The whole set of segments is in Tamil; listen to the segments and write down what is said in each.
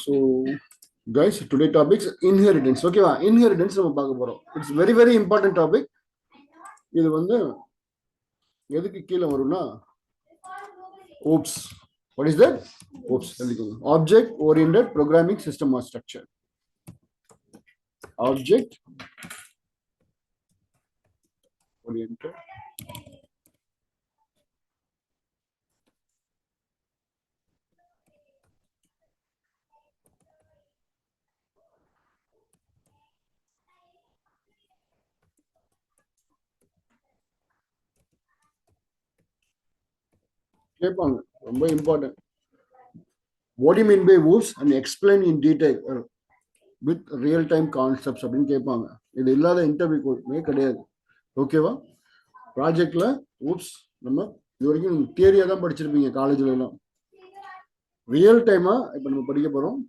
So, guys, today topic is inheritance. Okay, inheritance நம்ம பார்க்க போறோம். It's very very important topic. இது வந்து எதுக்கு கீழே வரும்னா OOPS. What is that? OOPS. Object Oriented Programming System or Structure. Object Oriented கேட்பாங்க ரொம்ப important. What do you mean by OOPS and explain in detail with real time concepts அப்படின்னு கேட்பாங்க. இது இல்லாத இன்டர்வியூ கிடையாது. ஓகேவா? ப்ராஜெக்ட்ல OOPS நம்ம இது வரைக்கும் தியரியா தான் படிச்சிருப்பீங்க காலேஜ்ல எல்லாம். ரியல் டைமா இப்ப நம்ம படிக்க போறோம்.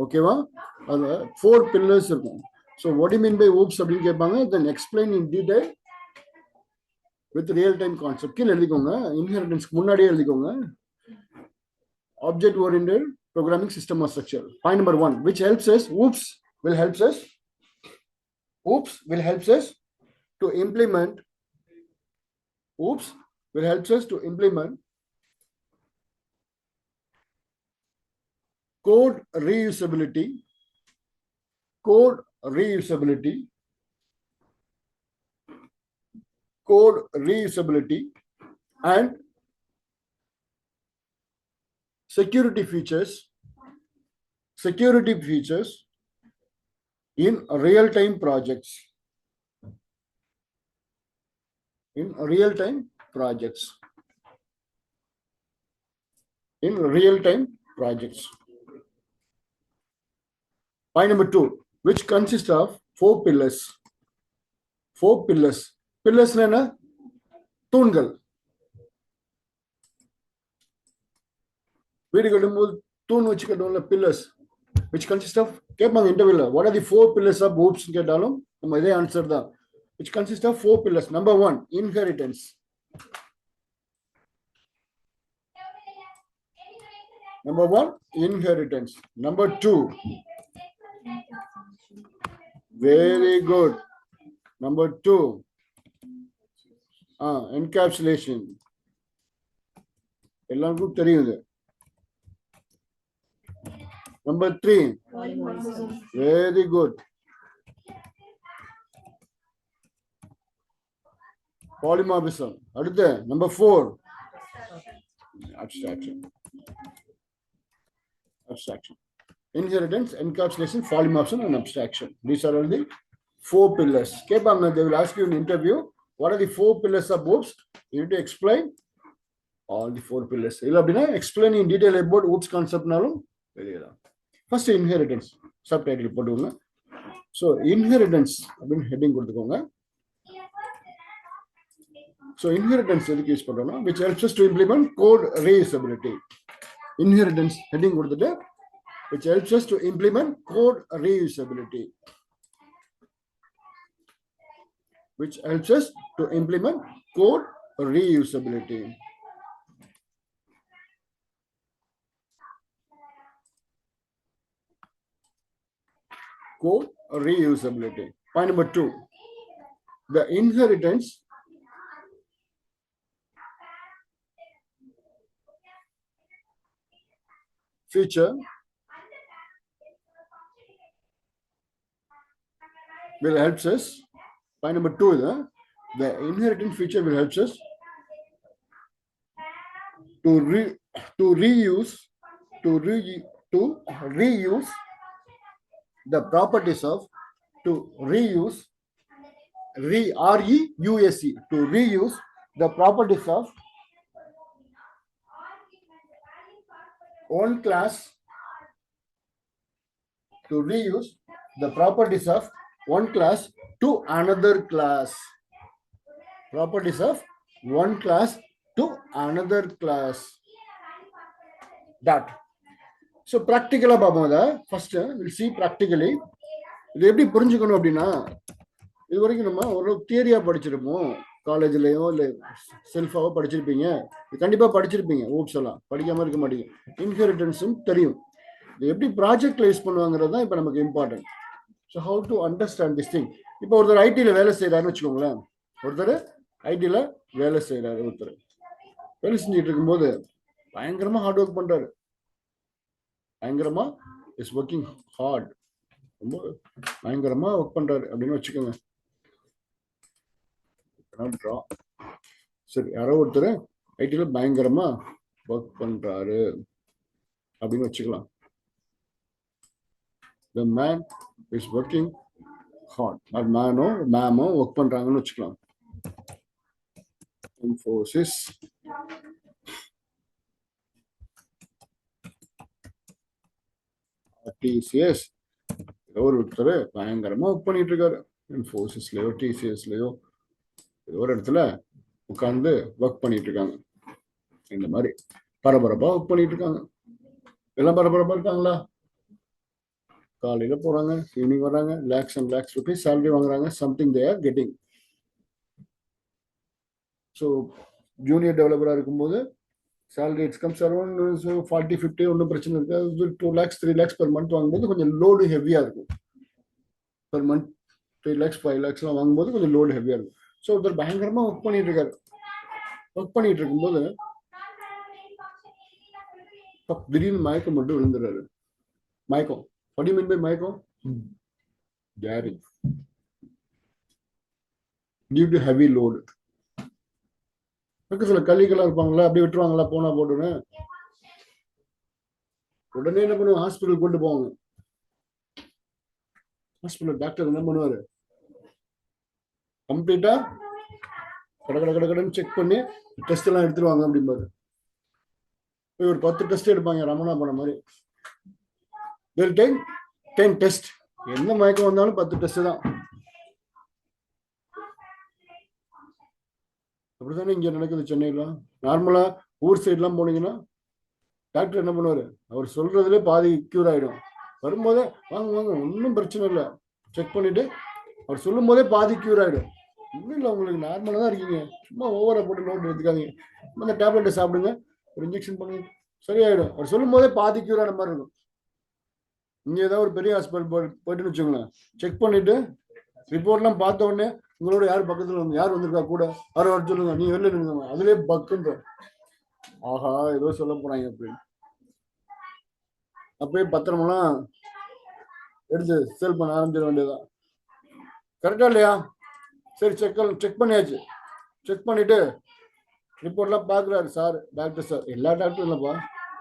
ஓகேவா? அதுல 4 pillars இருக்கும். So what do you mean by OOPS அப்படின்னு கேட்பாங்க. Then explain in detail with real time concept. கீழே எழுதிக்கோங்க. இன்ஹெரிட்டன்ஸ்க்கு முன்னாடியே எழுதிக்கோங்க. Object oriented programming system or structure. Point number 1, which helps us, OOPS will help us to implement code reusability and security features in real-time projects. Point number 2, which consists of 4 pillars. Pillars na தூண்கள். வீடு கட்டும்போது தூண் வச்சு கட்டுவோம்ல, pillars, which consists of, கேட்பாங்க இன்டர்வியூல, what are the 4 pillars of OOPS கேட்டாலும் நம்ம இதே ஆன்சர் தான். which consists of 4 pillars. Number 1, inheritance. Number 2, very good. Number 2, encapsulation. எல்லாருக்கும் தெரியுது. Number 3, very good, polymorphism. அடுத்து number 4, abstraction. Inheritance, encapsulation, polymorphism and abstraction. These are all the 4 pillars. கேட்பாங்க, they will ask you in interview, what are the 4 pillars of OOPS? You need to explain all the 4 pillars. இல்ல அப்படின்னா explain in detail about OOPS conceptனாலும் வெளியதான். First, inheritance subtitle போட்டுக்கோங்க. So inheritance அப்படின்னு ஹெட்டிங் கொடுத்துக்கோங்க. So inheritance எதுக்கு யூஸ் பண்றோம்னா, which helps us to implement code reusability. Inheritance heading கொடுத்துட்டு, which helps us to implement code reusability. Code reusability. Point number 2, the inheritance feature will help us. Point number 2, the inheritance feature will help us to reuse the properties of, to reuse the properties of one class, to reuse the properties of one class to another class. Properties of one class to another class. That. So practically பாப்போம். First we'll see practically. இது எப்படி புரிஞ்சுக்கணும் அப்படின்னா, இது வரைக்கும் நம்ம ஒரு தியரியா படிச்சிருப்போம். காலேஜ்லயோ இல்லை செல்ஃபாவோ படிச்சிருப்பீங்க, கண்டிப்பா படிச்சிருப்பீங்க. ஓப்ஸ் எல்லாம் படிக்காம இருக்க மாட்டீங்க. இன்ஹெரிட்டன்ஸும் தெரியும். இது எப்படி ப்ராஜெக்ட்ல யூஸ் பண்ணுவாங்கிறது தான் இப்போ நமக்கு important. So how to understand this thing. இப்போ ஒருத்தர் ஐடியில் வேலை செய்கிறாருன்னு வச்சுக்கோங்களேன். ஒருத்தர் ஐடியில் வேலை செய்கிறாரு. ஒருத்தர் வேலை செஞ்சுட்டு இருக்கும்போது பயங்கரமா ஹார்ட் ஒர்க் பண்றாரு. பயங்கரமா இஸ் ஒர்க்கிங் ஹார்ட், ரொம்ப பயங்கரமா ஒர்க் பண்றாரு அப்படின்னு வச்சுக்கோங்க. சரி, யாரோ ஒருத்தர் ஐடியில பயங்கரமா ஒர்க் பண்றாரு அப்படின்னு வச்சுக்கலாம். The man is working hard. or மேனோ மேமோ ஒர்க் பண்றாங்கன்னு வச்சுக்கலாம். Infosys TCS ஒருத்தர் பயங்கரமா ஒர்க் பண்ணிட்டு இருக்காரு. இன்ஃபோசிஸ்லயோ டிசிஎஸ்லயோ ஒரு இடத்துல உட்கார்ந்து ஒர்க் பண்ணிட்டு இருக்காங்க. இந்த மாதிரி பரபரப்பா ஒர்க் பண்ணிட்டு இருக்காங்க. எல்லாம் பரபரப்பா இருக்காங்களா? காலையில போறாங்க, ஈவினிங் வராங்க, lakhs and lakhs rupees salary வாங்குறாங்க. Something they are getting. So junior டெவலப்பரா இருக்கும்போது salary it comes around 40-50, ஒன்றும் பிரச்சனை இருக்காது. 2 lakhs 3 lakhs per month வாங்கும்போது கொஞ்சம் லோடு ஹெவியா இருக்கும். பெர் மந்த் 3 lakhs 5 lakhs வாங்கும்போது கொஞ்சம் லோடு ஹெவியா இருக்கும். ஸோ ஒருத்தர் பயங்கரமா ஒர்க் பண்ணிட்டு இருக்காரு. ஒர்க் பண்ணிட்டு இருக்கும்போது திடீர்னு மயக்கம் மட்டும் விழுந்துறாரு. மயக்கம். what do you mean by மயக்கம்? Gary. due to heavy load. சில கல்விகளா இருப்பாங்களா, அப்படி விட்டுருவாங்களா போனா போட்டுன்னு. உடனே என்ன பண்ணுவாங்க, ஹாஸ்பிட்டல் கொண்டு போவாங்க. ஹாஸ்பிட்டல் டாக்டர் என்ன பண்ணுவாரு, கம்ப்ளீட்டா கடன்னு செக் பண்ணி டெஸ்ட் எல்லாம் எடுத்துருவாங்க அப்படிம்பாரு. ஒரு 10 டெஸ்ட் எடுப்பாங்க, ரமணா போன மாதிரி. 10 டெஸ்ட். என்ன மயக்கம் வந்தாலும் 10 டெஸ்ட் தான். அப்படித்தானே இங்க நடக்குது சென்னையில. நார்மலா ஊர் சைடு எல்லாம் போனீங்கன்னா டாக்டர் என்ன பண்ணுவாரு, அவர் சொல்றதுல பாதி கியூர் ஆயிடும். வரும்போதே வாங்க வாங்க ஒன்றும் பிரச்சனை இல்லை, செக் பண்ணிட்டு அவர் சொல்லும் போதே பாதி கியூர் ஆயிடும். ஒன்றும் இல்லை, உங்களுக்கு நார்மலாக தான் இருக்கீங்க, சும்மா ஓவரா போட்டு நோட் எடுத்துக்காதீங்க, அந்த டேப்லெட்டை சாப்பிடுங்க, ஒரு இன்ஜெக்ஷன் பண்ணுங்க, சரியாயிடும். அவர் சொல்லும் போதே பாதி கியூர் ஆன மாதிரி இருக்கும். இங்க ஏதாவது ஒரு பெரிய ஹாஸ்பிட்டல் போயிட்டுன்னு வச்சுக்கோங்களேன், செக் பண்ணிட்டு ரிப்போர்ட்லாம் பார்த்த உடனே உங்களோட யார் பக்கத்துல யார் வந்திருக்கா கூட யாரும் வர சொல்லுங்க, நீ வெளில நின்றுங்க, அதுலேயே பக்குன்ற. ஆஹா ஏதோ சொல்ல போறாங்க அப்படின்னு. அப்பயே பத்திரமெல்லாம் எடுத்து சேல் பண்ண ஆரம்பிச்சிட வேண்டியதுதான். கரெக்டா இல்லையா? சரி, செக் பண்ணியாச்சு. செக் பண்ணிட்டு ரிப்போர்ட்லாம் பார்க்குறாரு சார், டாக்டர் சார். எல்லா டாக்டரும் இல்லைப்பா,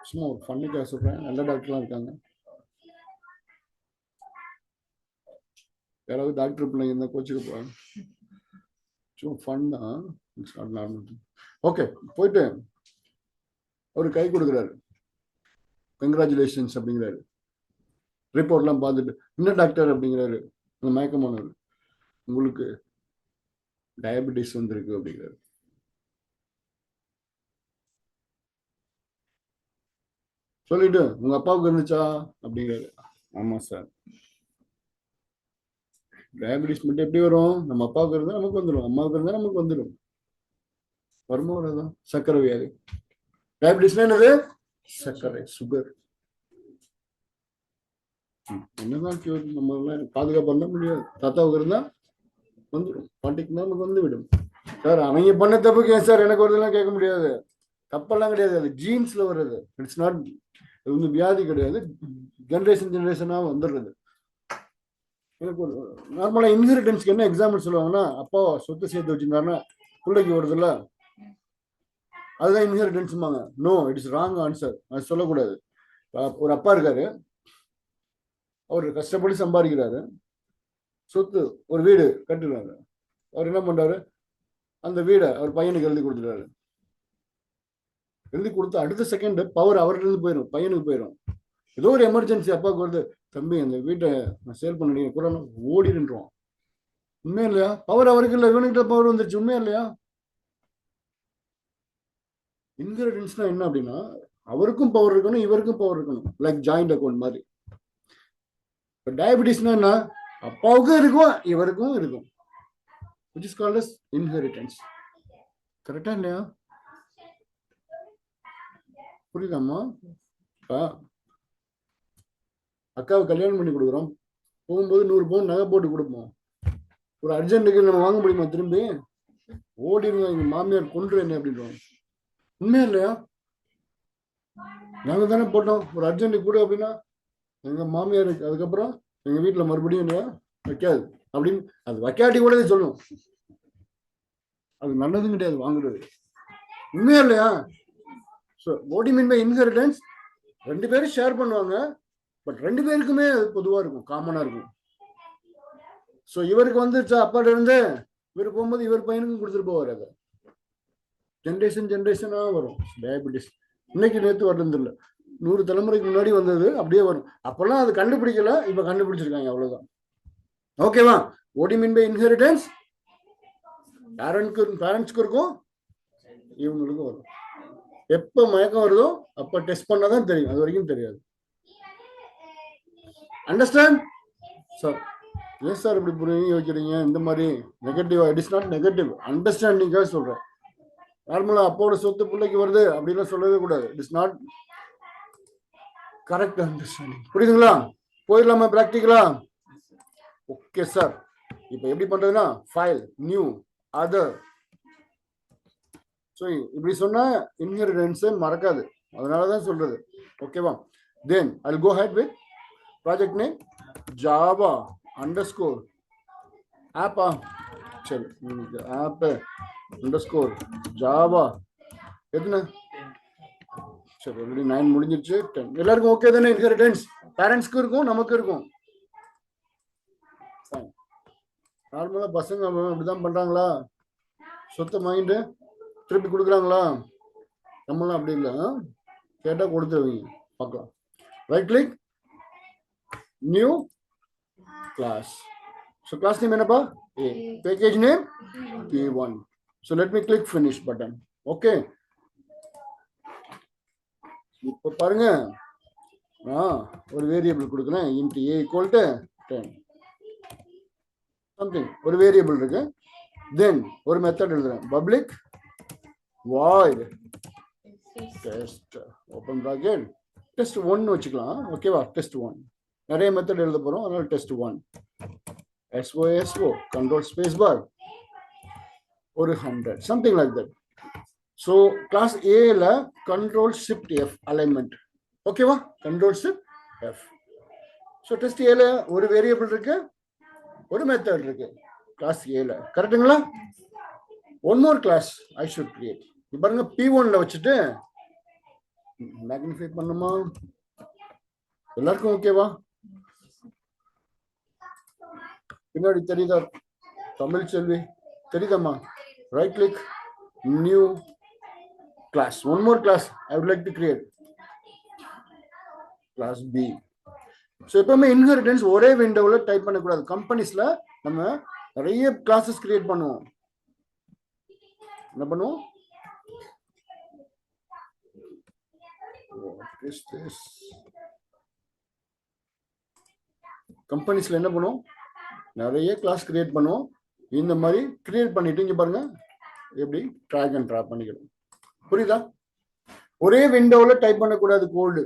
சும்மா ஒரு ஃபன்னுக்காக சொல்றேன், நல்ல டாக்டர்லாம் இருக்காங்க. யாராவது டாக்டர் பிள்ளைங்க இருந்தால் கோச்சுக்கு போறாங்க, சும்மா ஃபன் தான். ஓகே, போயிட்டு அவரு கை கொடுக்குறாரு, கங்க்ராச்சுலேஷன்ஸ் அப்படிங்கிறாரு. ரிப்போர்ட்லாம் பார்த்துட்டு என்ன டாக்டர் அப்படிங்கிறாரு அந்த மயக்கமானவர், உங்களுக்கு டயபெட்டிஸ் வந்திருக்கு அப்படிங்கிறாரு. சொல்லிட்டு உங்க அப்பாவுக்கு இருந்துச்சா அப்படிங்கிறாரு. ஆமா சார். டயபெட்டிஸ் மட்டும் எப்படி வரும், நம்ம அப்பாவுக்கு இருந்தா நமக்கு வந்துடும், அம்மாவுக்கு இருந்தா நமக்கு வந்துடும். வருமா வராதான்? சர்க்கரை வியாதி. டயபெட்டிஸ்னா என்னது? சர்க்கரை, சுகர். என்னதான் நம்ம பாதுகாப்பு பண்ண முடியாது. தாத்தாவுக்கு இருந்தா வந்துடும், பாட்டிக்கு தான் நமக்கு வந்து விடும். சார் அவங்க பண்ண தப்புக்கு ஏன் சார் எனக்கு வருதுலாம் கேட்க முடியாது. தப்பெல்லாம் கிடையாது, அது ஜீன்ஸ்ல வருது. இட்ஸ் நாட், இது வந்து வியாதி கிடையாது, ஜெனரேஷனா வந்துடுறது. எனக்கு ஒரு நார்மலா இன்ஹெரிட்டன்ஸ்க்கு என்ன எக்ஸாம்பிள் சொல்லுவாங்கன்னா, அப்பா சொத்து சேர்த்து வச்சிருந்தாருன்னா பிள்ளைக்கு வருது இல்ல, அதுதான் இன்ஹெரிட்டன்ஸ்பாங்க. No, it is wrong answer. அது சொல்லக்கூடாது. ஒரு அப்பா இருக்காரு, அவர் கஷ்டப்பட்டு சம்பாதிக்கிறாரு, சொத்து ஒரு வீடு கட்டுறாரு. அவர் என்ன பண்றாரு, அந்த வீடை அவர் பையனுக்கு எழுதி கொடுத்துட்டாரு. எழுதி கொடுத்து அடுத்த செகண்ட் பவர் அவர்கிட்ட போயிடும், பையனுக்கு போயிடும். ஏதோ ஒரு எமர்ஜென்சி அப்பாவுக்கு வருது, தம்பி அந்த வீட்டை நான் சேல் பண்ண கூட ஓடிடுன்றோம். உண்மையா இல்லையா? பவர் அவருக்கு இல்லை, இவனுக்கிட்ட பவர் வந்துருச்சு. உண்மையா இல்லையா? இன்ஹெரிட்டன்ஸ்னா என்ன அப்படின்னா, அவருக்கும் பவர் இருக்கணும், இவருக்கும் பவர் இருக்கணும், லைக் ஜாயிண்ட் அக்கௌண்ட் மாதிரி. இப்போ டயபெட்டிஸ்னா என்ன, அப்பாவுக்கும் இருக்கும் இவருக்கும் இருக்கும். which is called as inheritance. கரெக்டா இல்லையா? புரியுதாம்மா? அக்காவை கல்யாணம் பண்ணி கொடுக்குறோம், போகும்போது 100 பவுன் நகை போட்டு கொடுப்போம். ஒரு அர்ஜென்ட்டுக்கு நம்ம வாங்க முடியுமா? திரும்பி ஓடிடுங்க, எங்க மாமியார் கொன்று என்ன அப்படின்றோம். உண்மையா இல்லையா? நாங்க தானே போட்டோம் ஒரு அர்ஜென்ட்டுக்கு கூட அப்படின்னா, எங்க மாமியாருக்கு அதுக்கப்புறம் எங்க வீட்டுல மறுபடியும் இல்லையா வைக்காது அப்படின்னு, அது வைக்காட்டி கூட சொல்லும். அது நல்லதும் கிடையாது வாங்குறது. உண்மையா இல்லையா? So what you mean by inheritance? 2 பேரும் ஷேர் பண்ணுவாங்க, பட் 2 பேருக்குமே அது பொதுவா இருக்கும், காமனா இருக்கும். ஸோ இவருக்கு வந்துச்சா அப்பாட்ட இருந்து, இவர் போகும்போது இவர் பையனுக்கும் கொடுத்துட்டு போவார். அதை ஜென்ரேஷனா வரும். டயபிட்டிஸ் இன்னைக்கு நேற்று வரது இல்லை, 100 தலைமுறைக்கு முன்னாடி வந்தது, அப்படியே வரும். அப்பெல்லாம் அது கண்டுபிடிக்கல, இப்ப கண்டுபிடிச்சிருக்காங்க, அவ்வளவுதான். ஓகேவா? What you mean by inheritance? பேரண்ட்ஸ்க்கு இருக்கும், இவங்களுக்கும் வரும். எப்ப மயக்கம் வருதோ அப்ப டெஸ்ட் பண்ணாதான் தெரியும், அது வரைக்கும் தெரியாது. Understand sir? எஸ் சார், இப்படி புரியுங்க வைக்கிறீங்க இந்த மாதிரி நெகட்டிவா? இட் இஸ் நாட் நெகட்டிவ், அண்டர்ஸ்டாண்டிங்காக சொல்றேன். நார்மலா அப்பாவோட சொத்து பிள்ளைக்கு வருது அப்படின்னு சொல்லவே கூடாது. It is not correct understanding. புரியுதுங்களா? போயிடலாமா பிராக்டிகலா? Okay sir. இப்ப எப்படி பண்றதுன்னா, ஃபைல் நியூ அதர். ஸோ இப்படி சொன்னா இன்ஹெரிட்டன்ஸ் மறக்காது, அதனாலதான் சொல்றது. ஓகேவா? Then I will go ahead with project name Java underscore ஆப்பா. சரி, ஆப் அண்டர்ஸ்கோர் ஜாவா எதுனா? சரி, ஆல்ரெடி 9 முடிஞ்சிருச்சு. 10 எல்லாருக்கும் ஓகே தானே? இன்ஹெரிட்டன்ஸ் பேரண்ட்ஸ்க்கு இருக்கும், நமக்கு இருக்கும். நார்மலா பசங்க அப்படிதான் பண்றாங்களா? சொத்தை வாங்கிட்டு திருப்பி கொடுக்குறாங்களா? நம்மளாம் அப்படி இல்லை, கேட்டா கொடுத்துருவீங்க. பார்க்கலாம். Right click new class. So class name என்னப்பா? A. Package name P1. So let me click finish button. Okay. இப்போ பாருங்க, ஒரு வேரியபிள் கொடுக்குறேன், int a equal to 10 something, ஒரு வேரியபிள் இருக்கு. தென் ஒரு மெத்தட் எழுதுறேன், public void test open bracket test 1 வச்சுக்கலாம். ஓகேவா? test 1 நிறைய மெத்தட் எழுத போறோம், அதனால test 1 SO control space bar ஒரு 100 something like that. So class A ல control shift F alignment. ஓகேவா? control shift F. So test A ல ஒரு வேரியபிள் இருக்கு, ஒரு மெத்தட் இருக்கு கிளாஸ் A ல. கரெக்ட்டுங்களா? One more class I should create. பாருங்க, P1 ல வச்சுட்டு மேக்னிஃபை பண்ணுமா? எல்லாருக்கும் ஓகேவா? பின்னாடி தெரியுதா? தமிழ் செல்வி தெரியுதாம்மா? Right click new class. One more class I would like to create, class B. So எப்பவுமே இன்ஹெரிட்டன்ஸ் ஒரே விண்டோவில் டைப் பண்ணக்கூடாது. கம்பெனிஸ்ல நம்ம நிறைய கிளாஸஸ் கிரியேட் பண்ணுவோம். என்ன பண்ணுவோம்? கம்பெனிஸ்ல என்ன பண்ணுவோம்? நிறைய கிளாஸ் கிரியேட் பண்ணுவோம். இந்த மாதிரி கிரியேட் பண்ணிட்டு இங்க பாருங்க எப்படி ட்ராக் அண்ட் ட்ராப் பண்ணிக்கணும். புரியுதா? ஒரே விண்டோவில் டைப் பண்ணக்கூடாது கோல்டு.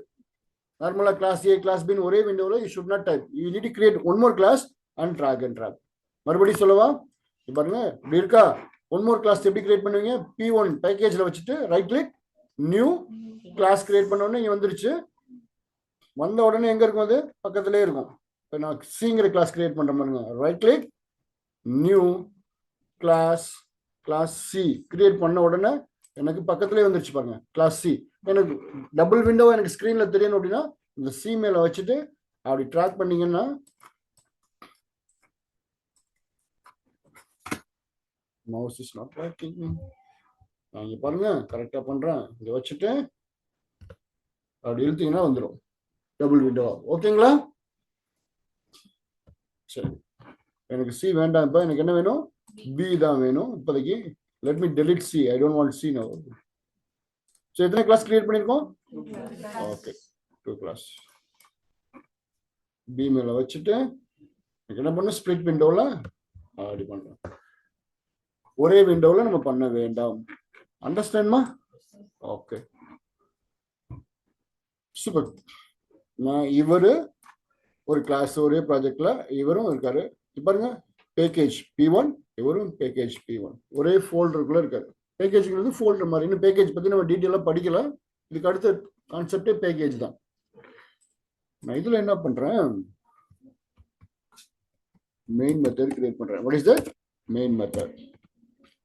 நார்மலா கிளாஸ் A கிளாஸ் B ஒரே விண்டோவில் you should not type. You need to create one more class and drag and drop. மறுபடியும் சொல்லவா? பாருங்க இப்படி இருக்கா. ஒன் மோர் கிளாஸ் எப்படி கிரியேட் பண்ணுவீங்க? P1 பேக்கேஜ்ல வச்சுட்டு right click new class create பண்ண உடனே இங்க வந்துருச்சு. வந்த உடனே எங்க இருக்கும்? அது பக்கத்திலே இருக்கும். இப்போ நான் சிங்கிற கிளாஸ் கிரியேட் பண்ற பாருங்க, right click new class, class C create பண்ண உடனே எனக்கு பக்கத்திலே வந்துருச்சு பாருங்க, கிளாஸ் C. எனக்கு டபுள் விண்டோ எனக்கு ஸ்கிரீன்ல தெரியணும் அப்படின்னா இந்த C மேல வச்சுட்டு அப்படி ட்ராக் பண்ணீங்கன்னா மவுஸ் இஸ் நாட் ஒர்க்கிங். நான் இங்க பாருங்க கரெக்டா பண்றேன். இங்க வச்சுட்டு அப்படி இழுத்தீங்கன்னா வந்துடும் டபுள் விண்டோ. ஓகேங்களா? சரி, எனக்கு C வேண்டாம். இப்ப எனக்கு என்ன வேணும்? B தான் வேணும் இப்போதைக்கு. let me delete C. I don't want C now. So எத்தனை கிளாஸ் கிரியேட் பண்ணிருக்கோம்? Okay, 2 class. B மேல வச்சுட்டு என்ன பண்ண? ஸ்பிளிட் விண்டோல அப்படி பண்றேன். ஒரே விண்டோல நம்ம பண்ண வேண்டாம். அண்டர்ஸ்டாண்ட்மா? Okay, super. நான் இவரு ஒரு கிளாஸ் ஒரே ப்ராஜெக்ட்ல இவரும் இருக்காரு. பாருங்க, பேக்கேஜ் P1, இவரும் பேக்கேஜ் P1, ஒரே ஃபோல்டருக்குள்ள இருக்காரு. பேக்கேஜ்ங்கிறது ஃபோல்டர் மாதிரி. இன்னும் பேக்கேஜ் பத்தி நம்ம டீட்டெயிலா படிக்கல. இதுக்கு அடுத்த கான்செப்டே பேக்கேஜ் தான். நான் இதுல என்ன பண்றேன், main method create பண்றேன். What is that? Main method.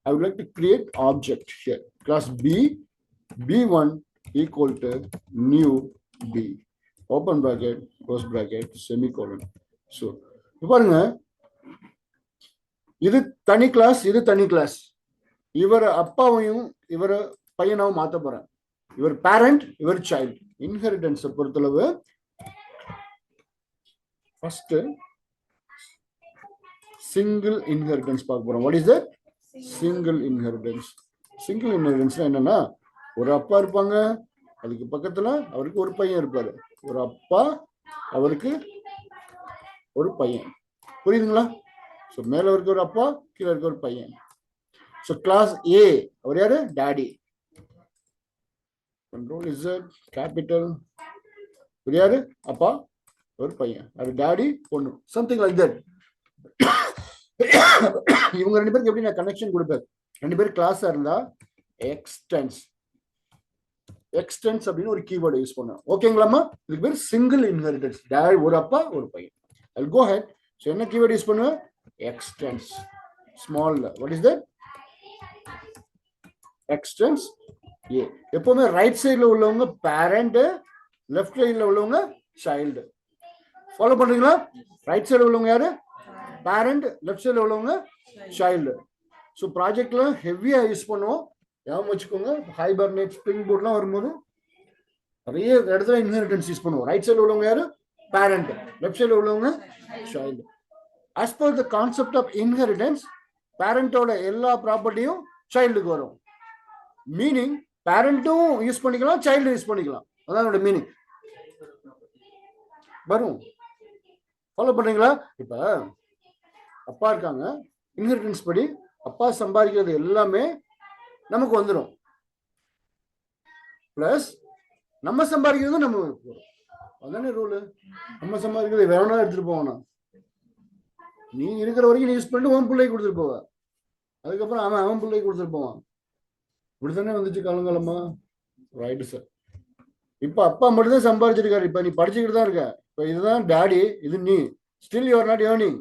I would like to create object here. Class B, B1 equal to new B. Open bracket, close bracket, semicolon. So, பாருங்க, இது தனி கிளாஸ், இது தனி கிளாஸ். இவர் அப்பாவையும் இவர் பையனாவும் மாத்த போறேன். இவர் பேரண்ட், இவர் சைல்டு. இன்ஹெரிட்டன்ஸ் பொறுத்தளவு ஃபர்ஸ்ட் சிங்கிள் இன்ஹெரிட்டன்ஸ் பார்க்க போறோம். What is that? Single inheritance. Single இன்ஹெரிட்டன்ஸ்னா என்னன்னா, ஒரு அப்பா இருப்பாங்க, அதுக்கு பக்கத்துல அவருக்கு ஒரு பையன் இருப்பாரு. ஒரு அப்பா, அவருக்கு ஒரு பையன். புரியுதுங்களா? ஸோ மேல இருக்க ஒரு அப்பா, கீழே இருக்க ஒரு பையன். ஸோ கிளாஸ் ஏ, அவர் யாரு? டாடி. Control Z capital. இவர் யாரு? அப்பா, ஒரு பையன். அது டாடி, பொண்ணு. Something like that. இவங்க ரெண்டு பேருக்கு எப்படி நான் கனெக்ஷன் கொடுப்பேன்? ரெண்டு பேரும் கிளாஸா இருந்தா எக்ஸ்டென்ஸ். எக்ஸ்டென்ஸ் அப்படின்னு ஒரு கீவேர்டு யூஸ் பண்ணுவோம். ஓகேங்களாமா? இதுக்கு பேர் சிங்கிள் இன்ஹெரிட்டன்ஸ். டாடி, ஒரு அப்பா, ஒரு பையன். I'll go ahead. So என்ன கீவேர்டு யூஸ் பண்ணுவேன்? Extends. Small. What is that? Extends A. எப்பவுமே ரைட் சைடுல உள்ளவங்க பேரண்ட், லெஃப்ட் சைடுல உள்ளவங்க சைல்டு. ஃபாலோ பண்றீங்களா? ரைட் சைடுல உள்ளவங்க யாரு? பேரண்ட், லெஃப்ட் சைடுல உள்ளவங்க சைல்டு. ஸோ ப்ராஜெக்ட்ல ஹெவியா யூஸ் பண்ணுவோம். ஞாபகம் வச்சுக்கோங்க. ஹைபர்னேட், ஸ்ப்ரிங் போர்ட்லாம் வரும்போது நிறைய இடத்துல இன்ஹெரிட்டன்ஸ் யூஸ் பண்ணுவோம். ரைட் சைடுல உள்ளவங்க யாரு? பேரண்ட், லெஃப்ட் சைடுல உள்ளவங்க child. as per the concept of inheritance, பேரண்டோட எல்லா ப்ராப்பர்ட்டியும் சைல்டுக்கு வரும். மீனிங் பேரண்ட்டும் யூஸ் பண்ணிக்கலாம், சைல்டு யூஸ் பண்ணிக்கலாம். அதான் மீனிங் வரும். ஃபாலோ பண்றீங்களா? இப்ப அப்பா இருக்காங்க, இன்ஹெரிட்டன்ஸ் படி அப்பா சம்பாதிக்கிறது எல்லாமே நமக்கு வந்துடும். பிளஸ் நம்ம சம்பாதிக்கிறது நம்ம வரும். அதானே ரூல். நம்ம சம்பாதிக்கிறது வேணா எடுத்துட்டு போவோம். நீ இருக்கிற வரைக்கும் நீ யூஸ் பண்ணிட்டு உன் பிள்ளைக்கு கொடுத்துட்டு போவ. அதுக்கப்புறம் அவன் பிள்ளைக்கு கொடுத்துட்டு போவான். இப்படித்தானே வந்துச்சு காலங்காலமா. Right sir. இப்ப அப்பா மட்டும்தான் சம்பாதிச்சிருக்காரு. இப்ப நீ படிச்சுக்கிட்டு தான் இருக்க. இப்ப இதுதான் டாடி, இது நீ. Still you are not earning.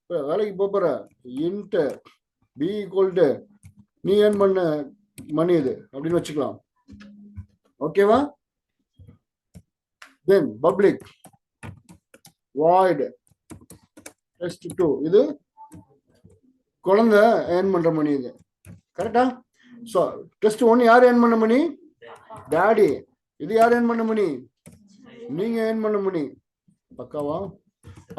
இப்ப வேலைக்கு போற இன்ட் பி ஈக்குவல் டு நீ ஏர்ன் பண்ண மணி இது அப்படின்னு வச்சுக்கலாம். ஓகேவா? தென் பப்ளிக் வாய்ட் test2. இது குழந்தை ஏர்ன் பண்ற மணி. இது கரெக்டா? சோ test1 யார் ஏர்ன் பண்ண மணி? டாடி. இது யார் ஏர்ன் பண்ண மணி? நீங்க ஏர்ன் பண்ண மணி. பக்காவா?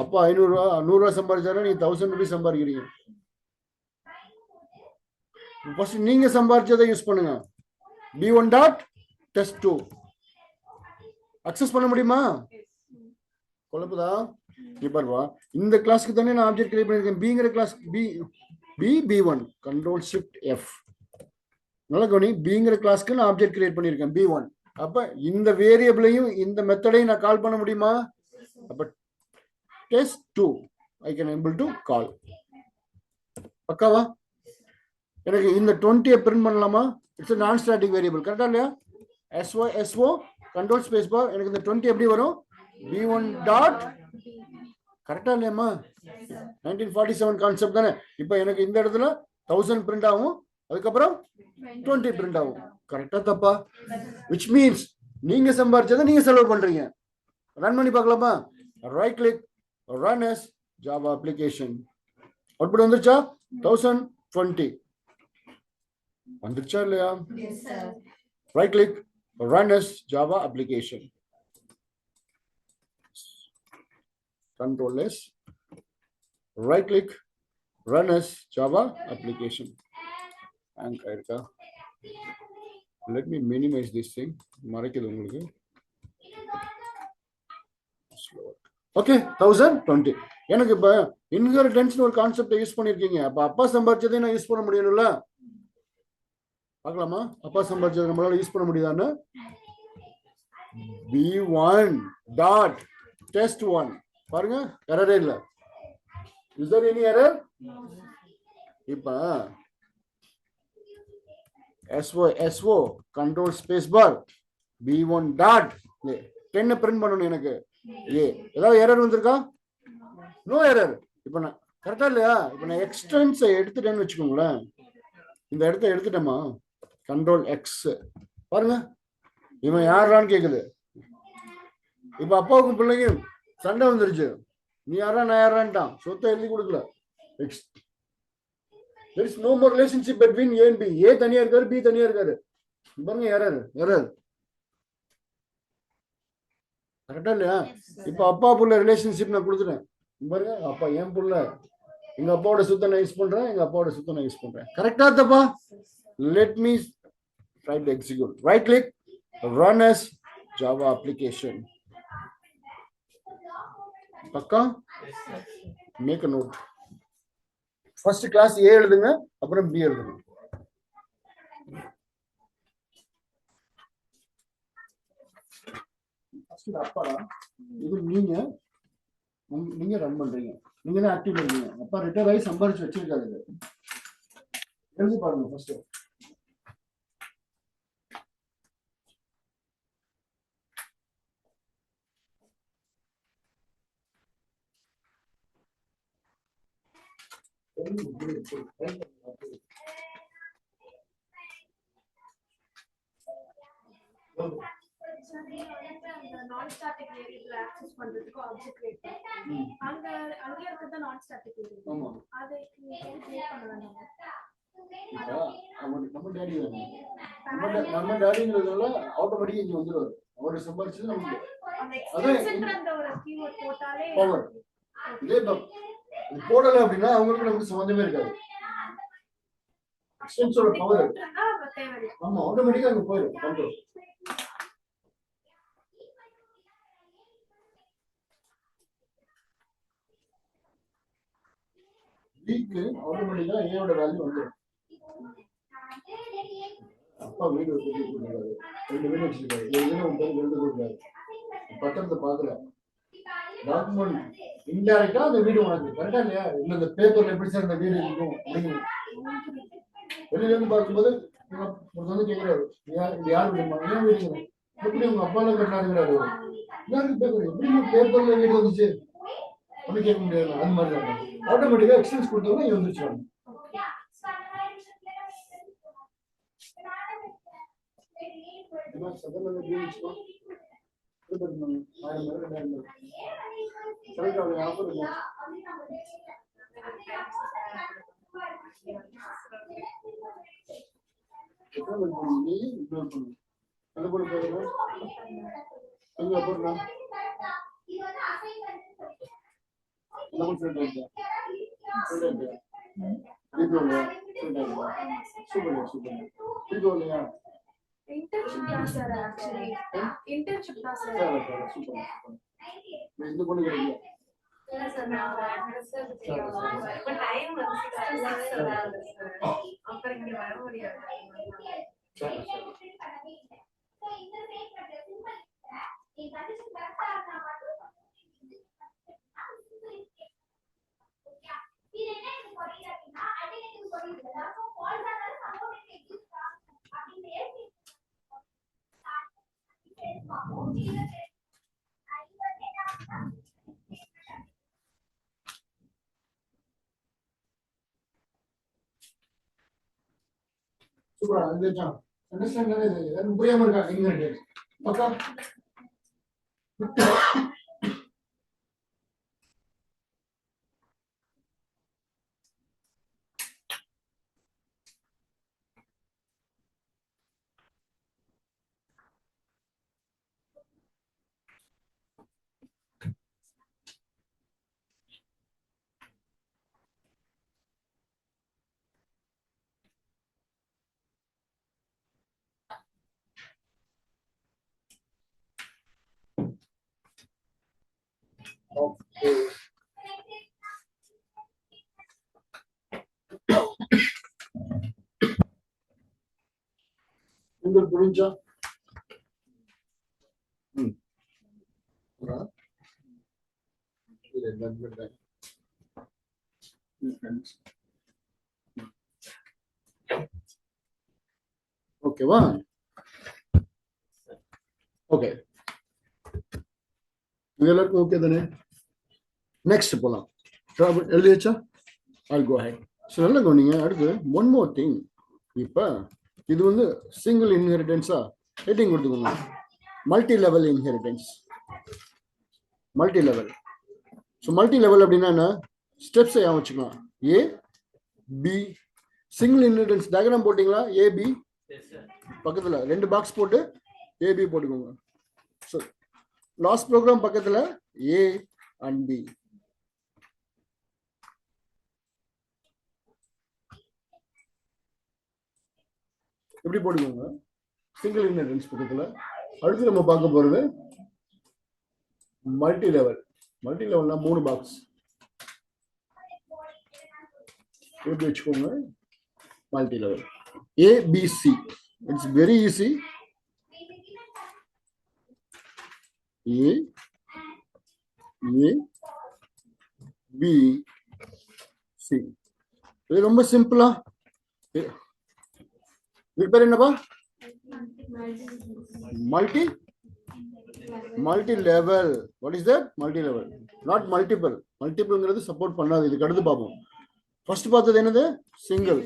அப்பா 500 ரூபா 100 ரூபா சம்பாதிச்சாரு, நீ 1000 ரூபீஸ் சம்பாதிக்கிறீங்க. ஃபர்ஸ்ட் நீங்க சம்பாதிச்சதை யூஸ் பண்ணுங்க. B1 டாட் test2 அக்சஸ் பண்ண முடியுமா? குழப்பதா? இப்பா இந்த கிளாஸ்க்கு தானே நான் ஆப்ஜெக்ட் கிரியேட் பண்ணிருக்கேன். பிங்கிற class B1 control shift F. நல்லா கவனி. பிங்கிற கிளாஸ்க்கு நான் ஆப்ஜெக்ட் கிரியேட் பண்ணிருக்கேன் B1. அப்ப இந்த வேரியபிளையும் இந்த மெத்தடையும் நான் கால் பண்ண முடியுமா? அப்ப test2 I can able to call. பக்காவா? எனக்கு இந்த 20 பிரிண்ட் பண்ணலாமா? It's a non static variable. கரெக்டா இல்லையா? SO control space bar. எனக்கு இந்த 20 எப்படி வரும்? B1 dot. கரெக்டா இல்லையாமா? 1947 கான்செப்ட் தானே. இப்ப எனக்கு இந்த இடத்துல 1000 பிரிண்ட் ஆகும், அதுக்கப்புறம் 20 பிரிண்ட் ஆகும். கரெக்டா தப்பா? which means நீங்க சம்பாதிச்சதை நீங்க செலவு பண்றீங்க. ரன் பண்ணி பார்க்கலாமா? Right click, run as Java application. Output வந்துருச்சா? 1020 வந்துருச்சா இல்லையா? Right click, run as Java application. Control S, right click, run as Java application. Let me minimize this thing. Okay, 1020. எனக்கு இப்ப இன்ஹெரிட்டன்ஸ் ஒரு கான்செப்ட் யூஸ் பண்ணிருக்கீங்க. அப்ப அப்பா சம்பாதிச்சதை நான் யூஸ் பண்ண முடியணும்ல? பார்க்கலாமா? அப்பா சம்பாதிச்சதை நம்மளால யூஸ் பண்ண முடியுதான்னு? B1 டாட் டெஸ்ட் 1 பாருங்க, எரரே இல்ல. Is there any error? இப்ப SO control space bar B1 dot 10 print பண்ணணும் எனக்கு. ஏதாவது எரர் வந்திருக்கா? No error. இப்ப நான் கரெக்டா இல்லையா? இப்ப நான் எக்ஸ்டென்ஸ் எடுத்துட்டேன்னு வச்சுக்கோங்களேன். இந்த இடத்த எடுத்துட்டேமா, கண்ட்ரோல் எக்ஸ் பாருங்க, இவன் யாரான்னு கேக்குது. இப்ப அப்பாவுக்கும் பிள்ளைக்கும் சண்டை வந்துருச்சு. நீ யாரா நான் யாரான்ட்டான். சொத்தை எழுதி கொடுக்கல. There is no more relationship between A and B. A தனியா இருக்காரு, B தனியா இருக்காரு. பாருங்க எரர். கரெக்டா இல்லையா? இப்ப அப்பா புள்ள ரிலேஷன்ஷிப் நான் கொடுத்துட்டேன். பாருங்க, அப்பா என் புள்ள, எங்க அப்பாவோட சுத்த நான் யூஸ் பண்றேன், எங்க அப்பாவோட சுத்த நான் யூஸ் பண்றேன். கரெக்டா தப்பா? Let me try to execute. Right click, run as Java application. பக்கா? Make a note. First class A எழுதுங்க, அப்புறம் B எழுதுங்க. அப்பா இது நீங்க ரன் பண்றீங்க, நீங்க தான் ஆக்டிவ் இருக்கீங்க. அப்பா ரிட்டையர் ஆகி சம்பாரிச்சு வச்சிருக்காரு. எழுதி பாருங்க ஃபர்ஸ்ட். நான் ஸ்டாட்டிக் வேரியபிள் ஆக்சஸ் பண்றதுக்கு ஆப்ஜெக்ட் கிரியேட் அங்க இருக்கிறது நான் ஸ்டாட்டிக் வேரியபிள். ஆமா, அதை கிரியேட் பண்ண வேண்டாம். நம்ம டாடிங்கிறதுனால ஆட்டோமேட்டிக்கா இங்க வந்துருவாரு. அவரு சம்பாரிச்சது நமக்கு அந்த ஒரு கீவேர்ட் போட்டாலே பவர். இதே போடல அப்படின்னா அவங்களுக்கு நமக்கு சம்பந்தமே இருக்காது. எக்ஸ்டென்ஷனோட பவர் ஆமா ஆட்டோமேட்டிக்கா அங்க போயிடும். கண்ட்ரோல் வீக்கு ஆட்டோமேட்டிக்கா ஏயோட வேல்யூ வந்துடும். அப்பா வீடு வச்சிருக்காரு, 2 வீடு வச்சிருக்காரு, 2 கொடுக்காரு. பத்திரத்தை பாக்கல, டாக்குமெண்ட் இன்டைரக்டா அந்த வீடு உனக்கு கரெக்டா இல்லையா? இல்ல இந்த பேப்பர்ல எப்படி சார் இந்த வீடு இருக்கும் அப்படிங்கிறது வெளியில இருந்து பார்க்கும்போது வந்து கேட்கிறாரு, யார் வீடுமா, ஏன் வீடுங்க, எப்படி உங்க அப்பா எல்லாம் கட்டினாருங்கிறாரு. யாருக்கு பேப்பர், எப்படி பேப்பர்ல வீடு வந்துச்சு அப்படி கேட்க முடியாது. அது மாதிரி தான் ஆட்டோமேட்டிக்கா எக்ஸ்டென்ஸ் கொடுத்தோம்னா இங்க வந்துருச்சு. internship class sir, actually internship class sir. Super. இந்த பொண்ணு கிடைக்கல. இல்ல சார், நான் அட்ரஸ் இப்ப டைம் வந்து 6 to 6 சார். அப்புறம் இங்க வர முடியாது. சூப்பரா வந்துச்சான். அண்டர்ஸ்டாண்ட் பண்ணது எனக்கு புரியாம இருக்கா இங்க பக்கா. Okay. முடிஞ்சா ஓகேவா? ஓகே, இது எல்லாருக்கும் ஓகே தானே? நெக்ஸ்ட் போலாம். எழுதியாச்சா? I'll go ahead. ஸோ நல்லா கவனிங்க. அடுத்து ஒன் மோர் திங். இப்போ இது வந்து சிங்கிள் இன்ஹெரிட்டன்ஸா ஹெட்டிங் கொடுத்துக்கோங்க. Multi level inheritance. Multi level. So multi level அப்படின்னா என்ன? ஸ்டெப்ஸ் ஏன் வச்சுக்கலாம். ஏ பி சிங்கிள் இன்ஹெரிட்டன்ஸ் டயக்ராம் போட்டிங்களா? ஏபி பக்கத்தில் 2 பாக்ஸ் போட்டு ஏபி போட்டுக்கோங்க. ஸோ லாஸ்ட் ப்ரோக்ராம் பக்கத்தில் ஏ அண்ட் பி. எப்படி போட்டுக்கோங்க சிங்கிள் இன்ஹெரிட்டன்ஸ் பக்கத்தில். அடுத்து நம்ம பார்க்க போகிறது மல்டி லெவல். மல்டி லெவல்னா 3 பாக்ஸ் எப்படி வச்சுக்கோங்க. Multi level A B C. It's very easy. A A B C. இது ரொம்ப சிம்பிளா. இதுக்கு பேர் என்னப்பா? Multi multi level. What is that? Multi level, not multiple. மல்டிபிள்ங்கிறது சப்போர்ட் பண்ணாது. இதுக்கு அடுத்து பார்ப்போம். ஃபர்ஸ்ட் பார்த்தது என்னது? சிங்கிள்.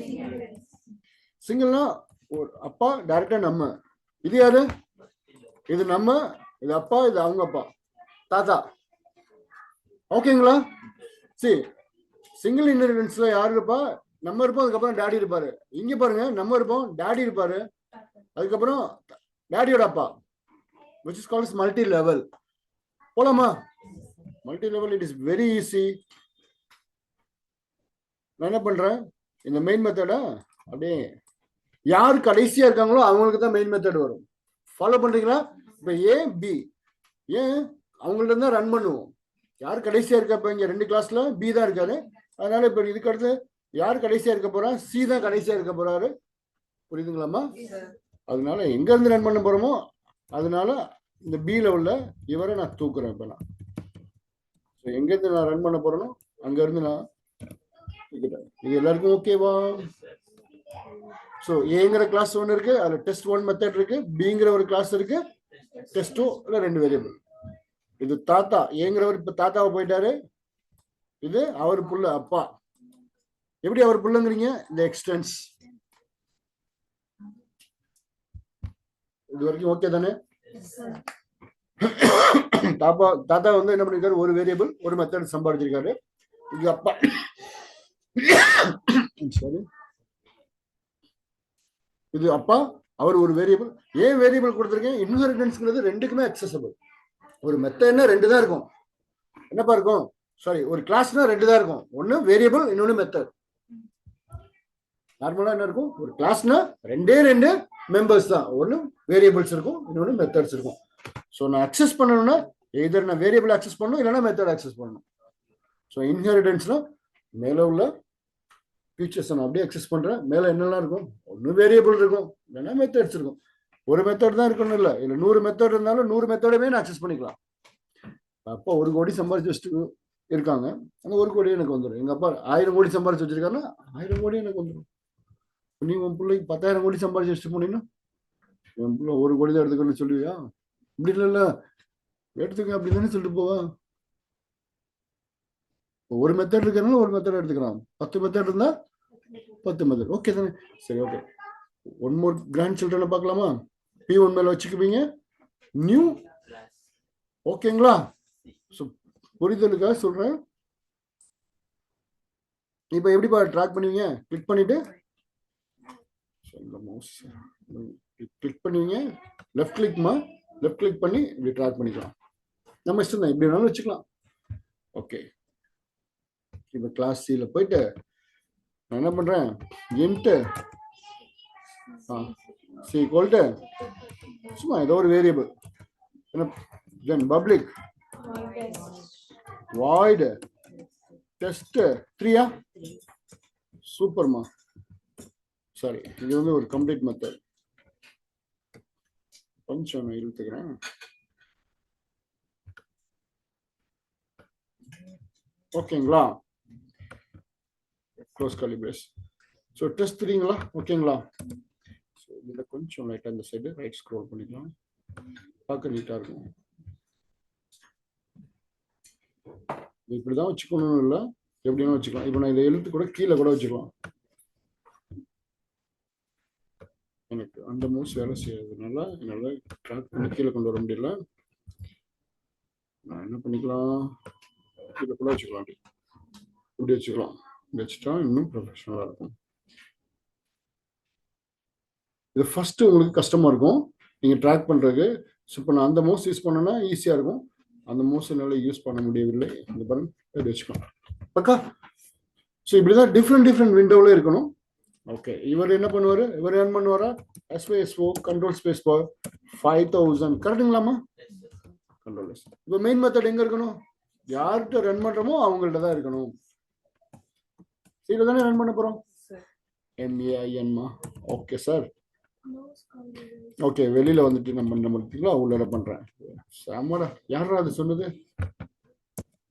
சிங்கிள்னா ஒரு அப்பா டைரக்டா நம்ம. இது யாரு? இது நம்ம, இது அப்பா, இது அவங்க அப்பா, தாத்தா. ஓகேங்களா? சரி, சிங்கிள் இன்ஹெரிட்டன்ஸ்ல யாரு இருப்பா? நம்ம இருப்போம், அதுக்கப்புறம் டாடி இருப்பாரு. இங்க பாருங்க, நம்ம இருப்போம், டாடி இருப்பாரு, அதுக்கப்புறம் டாடியோட அப்பா, which is called as multi level. போலாமா? Multi level it is very easy. நான் என்ன பண்றேன், இந்த மெயின் மெத்தடா அப்படியே யார் கடைசியா இருக்காங்களோ அவங்களுக்கு தான் மெயின் மெத்தட் வரும். ஃபாலோ பண்றீங்களா? இப்ப ஏ பி, ஏன் அவங்கள்ட்ட தான் ரன் பண்ணுவோம். யார் கடைசியா இருக்கா? இப்ப இங்க 2 கிளாஸ்ல பி தான் இருக்காரு. அதனால இப்ப இதுக்கு அடுத்து யார் கடைசியா இருக்க போறா? சி தான் கடைசியா இருக்க போறாரு. புரியுதுங்களாமா? அதனால எங்க இருந்து ரன் பண்ண போறோமோ அதனால இந்த பி லெவல்ல இவரை நான் தூக்குறேன். இப்ப நான் எங்க இருந்து நான் ரன் பண்ண போறேனோ அங்க இருந்து நான் தூக்கிட்டேன். இது எல்லாருக்கும் ஓகேவா? ஸோ ஏங்கிற கிளாஸ் 1 இருக்கு, அதுல டெஸ்ட் 1 மெத்தட் இருக்கு. பிங்கிற ஒரு கிளாஸ் இருக்கு, டெஸ்ட் 2ல 2 வேரியபிள். இது தாத்தா, ஏங்கிறவர் இப்ப தாத்தாவை போயிட்டாரு. இது அவர் புள்ள அப்பா. எப்படி அவர் புள்ளங்கிறீங்க? இந்த எக்ஸ்டென்ஸ். இது வரைக்கும் ஓகே தானே? தாத்தா வந்து என்ன பண்ணிருக்காரு? ஒரு வேரியபிள் ஒரு மெத்தட் சம்பாதிச்சிருக்காரு. இது அப்பா. சரி, இது அப்பா, அவர் ஒரு வேரியபிள். ஏன் வேரியபிள் கொடுத்துருக்கேன்? இன்ஹெரிட்டன்ஸ்ங்கிறது 2க்குமே அக்சசபிள். ஒரு மெத்தட்னா 2 தான் இருக்கும். என்னப்பா இருக்கும்? சாரி, ஒரு கிளாஸ்னா 2 தான் இருக்கும். ஒன்னு வேரியபிள், இன்னொன்னு மெத்தட். நார்மலா என்ன இருக்கும்? ஒரு கிளாஸ்னா 2 மெம்பர்ஸ் தான். ஒன்னு வேரியபிள்ஸ் இருக்கும், இன்னொன்னு மெத்தட்ஸ் இருக்கும். ஸோ நான் அக்சஸ் பண்ணணும்னா எதர் நான் வேரியபிள் அக்சஸ் பண்ணணும், இல்லைன்னா மெத்தட் அக்சஸ் பண்ணணும். ஸோ இன்ஹெரிட்டன்ஸ்னா மேல உள்ள ஃபீச்சர்ஸ் நான் அப்படியே அக்சஸ் பண்றேன். மேல என்னெல்லாம் இருக்கும்? ஒன்னு வேரியபிள் இருக்கும், இல்லைன்னா மெத்தட்ஸ் இருக்கும். ஒரு மெத்தட் தான் இருக்கணும் இல்லை, இல்லை 100 மெத்தட் இருந்தாலும் 100 மெத்தடவே நான் அக்சஸ் பண்ணிக்கலாம். அப்பா 1 கோடி சம்பாதிச்சு வச்சுட்டு இருக்காங்க, அந்த 1 கோடி எனக்கு வந்துடும். எங்க அப்பா 1000 கோடி சம்பாதிச்சு வச்சிருக்காங்கன்னா 1000 கோடி எனக்கு வந்துடும். நீ உன் பிள்ளைக்கு 10,000 கோடி சம்பாதிச்சு வச்சுட்டு போனீங்கன்னா என் பிள்ளை 1 கோடி தான் எடுத்துக்கணும்னு சொல்லுவியா? இப்படி இல்லைல்ல, எடுத்துக்க அப்படி தானே சொல்லிட்டு போவா. ஒரு மெத்தட் இருக்கிறனால ஒரு மெத்தட் எடுத்துக்கலாம். 10 மெத்தட் இருந்தா 10 மெத்தட். ஓகே தானே? சரி, ஓகே. 1 மோர் கிராண்ட் சில்ட்ரனை பார்க்கலாமா? P1 மேல வச்சுக்குவீங்க, நியூ. ஓகேங்களா? புரிதலுக்காக சொல்றேன். இப்ப எப்படிப்பா ட்ராக் பண்ணுவீங்க? கிளிக் பண்ணிட்டு கிளிக் பண்ணுவீங்க, லெஃப்ட் கிளிக்மா, லெஃப்ட் கிளிக் பண்ணி இப்படி ட்ராக் பண்ணிக்கலாம். நம்ம இஷ்டம் தான், எப்படி வேணாலும் வச்சுக்கலாம். ஓகே, இப்ப கிளாஸ் சில போயிட்டு நான் என்ன பண்றேன்? இன்ட் சி ஈக்குவல் டு சும்மா ஏதோ ஒரு வேரியபிள், தென் பப்ளிக் வாய்ட் டெஸ்ட் 3. சூப்பர்மா. சாரி, இது வந்து ஒரு கம்ப்ளீட் மெத்தட். கொஞ்சம் நான் இழுத்துக்கிறேன். ஓகேங்களா? Close curly brace. So test 3ங்களா? ஓகேங்களா? ஸோ இதில் கொஞ்சம் லைட்டாக இந்த சைடு ரைட் ஸ்க்ரோல் பண்ணிக்கலாம். பார்க்க நீட்டாக இருக்கும். இப்படிதான் வச்சுக்கணும்னு இல்லை, எப்படின்னா வச்சுக்கலாம். இப்போ நான் இதை எழுத்து கூட கீழே கூட வச்சுக்கலாம். எனக்கு அந்த மூவ்ஸ் வேலை செய்யறதுனால என்னால் ட்ராக் பண்ணி கீழே கொண்டு வர முடியல. நான் என்ன பண்ணிக்கலாம், கீழே கூட வச்சுக்கலாம். இப்படி வச்சுக்கலாம். வச்சுட்டா இன்னும் ப்ரொஃபஷனலாக இருக்கும். இது ஃபர்ஸ்ட் உங்களுக்கு கஷ்டமா இருக்கும் நீங்கள் ட்ராக் பண்ணுறதுக்கு. ஸோ இப்போ நான் அந்த மவுஸ் யூஸ் பண்ணேன்னா ஈஸியாக இருக்கும். அந்த மவுஸ் என்னால் யூஸ் பண்ண முடியவில்லை. இந்த பாருங்க, இப்படி வச்சுக்கலாம். பக்கா. ஸோ இப்படிதான் டிஃப்ரெண்ட் விண்டோவில் இருக்கணும். ஓகே, இவர் என்ன பண்ணுவார்? இவர் என்ன பண்ணுவாரா? SYSO control space bar 5000. கரெக்டுங்களாமா? Control S. இப்போ மெயின் மெத்தட் எங்கே இருக்கணும்? யார்கிட்ட ரன் பண்ணுறோமோ அவங்கள்ட்ட தான் இருக்கணும். இதில் தானே ரன் பண்ண போகிறோம். MAINமா? Okay sir. ஓகே, வெளியில் வந்துட்டு நம்ம பண்ண முடியுங்களா? உள்ளே பண்ணுறேன். சாமாடா, யாரா அது சொன்னது?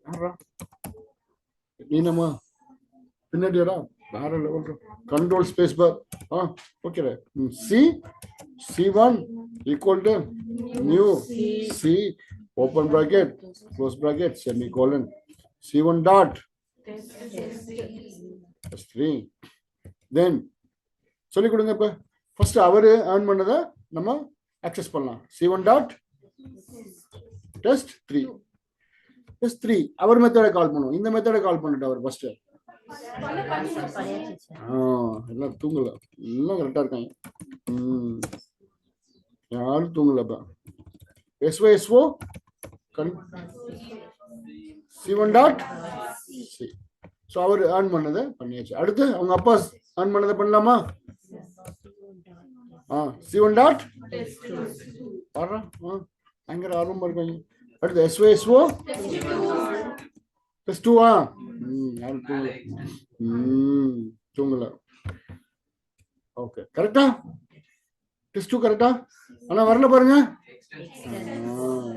யாரா நீனம்மா? பின்னாடியாடா? வேற level. Control space bar. Okay. C1 equal to new C open bracket close bracket semicolon C1 dot S3. Then சொல்லி கொடுங்க. இப்ப ஃபர்ஸ்ட் அவரு ஏர்ன் பண்ணதை நம்ம அக்சஸ் பண்ணலாம். C1 dot test 3 அவர் மெத்தடை கால் பண்ணுவோம். இந்த மெத்தடை கால் பண்ணிட்டு அவர் ஃபர்ஸ்ட். எல்லாம் தூங்கல, எல்லாம் கரெக்டா இருக்காங்க. யாரும் தூங்கலப்பா. SYSO C1 dot C. So அவர் ஏர்ன் பண்ணதை பண்ணியாச்சு. அடுத்து அவங்க அப்பா ஏர்ன் பண்ணதை பண்ணலாமா? C1 dot அங்க ஆர்வமா இருக்காங்க. அடுத்து SYSO test 2. யாரும் தூங்கல. ஓகே, கரெக்டா? டெஸ்ட் 2 கரெக்டா? ஆனா வரல பாருங்க.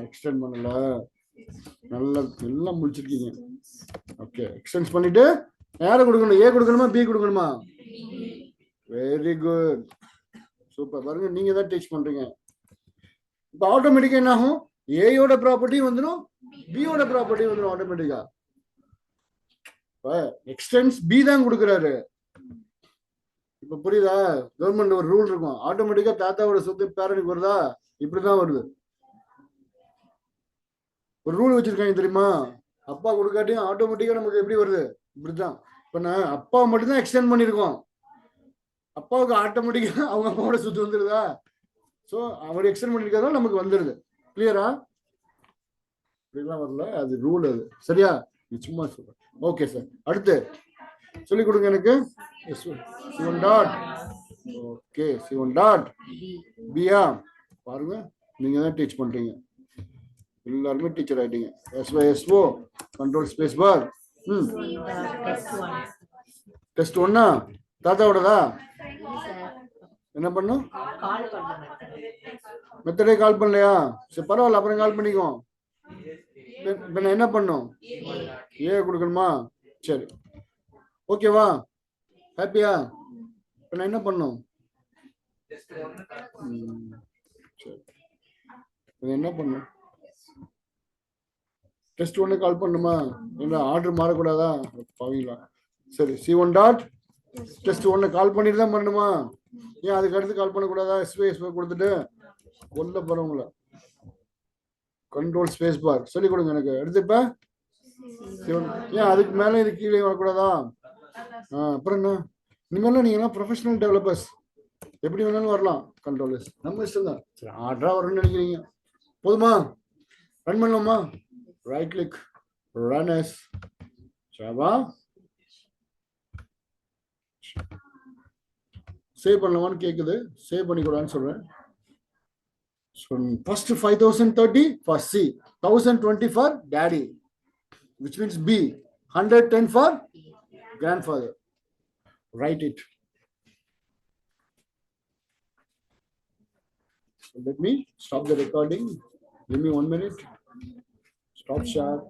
எக்ஸ்டெண்ட் பண்ணல. நல்லா எல்லாம் முடிச்சிருக்கீங்க. ஓகே, எக்ஸ்டெண்ட் பண்ணிட்டு யாரை கொடுக்கணும்? A கொடுக்கணுமா B கொடுக்கணுமா? Very good, super. பாருங்க, நீங்க தான் டீச் பண்றீங்க. இப்போ ஆட்டோமேட்டிக்கா என்ன ஆகும்? ஏயோட ப்ராப்பர்ட்டி வந்துடும், பியோட ப்ராப்பர்ட்டி வந்துடும் ஆட்டோமேட்டிக்கா. எக்ஸ்டென்ஸ் B தான் கொடுக்குறாரு. இப்ப புரியுதா? கவர்மெண்ட் ஒரு ரூல் இருக்கும், ஆட்டோமேட்டிக்கா தாத்தாவோட சொத்து பேரனுக்கு வருதா? இப்படிதான் வருது. ஒரு ரூல் வச்சிருக்காங்க தெரியுமா? அப்பா கொடுக்காட்டியும் ஆட்டோமேட்டிக்கா நமக்கு எப்படி வருது? இப்படிதான். இப்ப நான் அப்பா மட்டும்தான் எக்ஸ்டெண்ட் பண்ணிருக்கோம், அப்பாவுக்கு ஆட்டோமேட்டிக்கா அவங்க அப்பாவோட சொத்து வந்துருதா? சோ அவர் எக்ஸ்டெண்ட் பண்ணிருக்காதான் நமக்கு வந்துருது. கிளியரா? இப்படிலாம் வரல, அது ரூல். அது சரியா? சும்மா சொல்றேன். ஓகே சார், அடுத்து சொல்லி கொடுங்க எனக்கு. C1 dot. Okay, C1 dot B. பாருங்க, நீங்க தான் டீச் பண்றீங்க. எல்லாருமே டீச்சர் ஆயிட்டீங்க. SYSO control space bar. Test 1 தாத்தாவோடதா? என்ன பண்ணும்? மெத்தடே கால் பண்ணலையா? சரி, பரவாயில்ல, அப்புறம் கால் பண்ணிக்கோ. இப்ப நான் என்ன பண்ணும்? A கொடுக்கணுமா? சரி, ஓகேவா? ஹாப்பியா? இப்ப நான் என்ன பண்ணும்? சரி, என்ன பண்ணும்? டெஸ்ட் 1 கால் பண்ணுமா? என்ன ஆர்டர் மாறக்கூடாதா? பாவீங்களா? சரி, C1 டாட் டெஸ்ட் 1 கால் பண்ணிட்டு தான் பண்ணணுமா? ஏன் அதுக்கு அடுத்து கால் பண்ணக்கூடாதா? SYSO கொடுத்துட்டு கொல்ல போறவங்கள. கண்ட்ரோல் ஸ்பேஸ் பார் சொல்லி கொடுங்க எனக்கு. அடுத்து இப்ப ஏன் அதுக்கு மேல இது கீழே வரக்கூடாதா? அப்புறம் என்ன? இனிமேல் நீங்க ப்ரொஃபஷனல் டெவலப்பர்ஸ், எப்படி வேணாலும் வரலாம். கண்ட்ரோலர்ஸ் நம்ம இஷ்டம் தான். சரி, ஆர்டரா வரும்னு நினைக்கிறீங்க, போதுமா? ரன் பண்ணலாமா? Right click, run as Java. Save பண்ணலாமான்னு கேக்குது, சேவ் பண்ணிக்கூடாதுன்னு சொல்றேன். So first 5030 for C, 1020 for daddy, which means B, 110 for grandfather. Write it. Let me stop the recording. Give me 1 minute. Stop share.